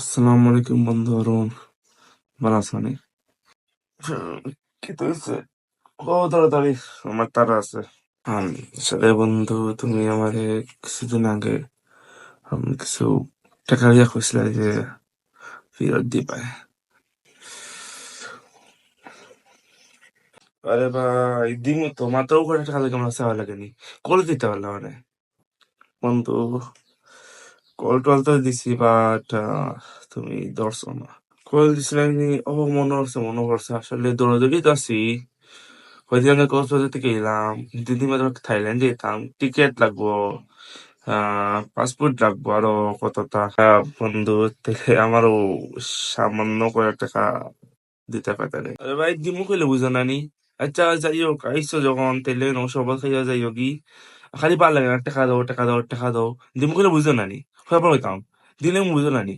আসসালামু আলাইকুম বন্ধু অরুণ, ভালো আছো নি? কি তো হয়েছে? ও তাড়াতাড়ি, আমার তারা আছে। আম, আসলে বন্ধু, তুমি আমারে কিছুদিন আগে কিছু টাকা দিয়া কইছিলে যে ফেরত দিবা। আরে ভাই, দিমু তো, মাত্র করে টাকা লাগে, আমার চাওয়া লাগেনি। কল দিতে পারলাম মানে বন্ধু, কল টল তো দিছি, বাট তুমি ধরছো না। কল দিছিলাম ও, মনে করছে আসলে দৌড়াদৌড়ি তো আছি। কয়েকদিন আগে কক্সবাজার থেকে এলাম, দিদি মাত্র থাইল্যান্ডে যেতাম, টিকিট লাগবো, পাসপোর্ট লাগবো, আরো কত টাকা বন্ধু থেকে আমারও সামান্য কয়েক টাকা দিতে পারতে নেই। আরে ভাই, দিমু কইলে বুঝো না নি? আচ্ছা যাই হোক, আইসো যখন তেলে সবল খাইয়া যাই হোক, খালি ভাল লাগে না, টাকা দাও টাকা দাও টাকা দাও, দিমু কইলে বুঝো না নি? খবর হইতাম, দিলে বুঝো না নি?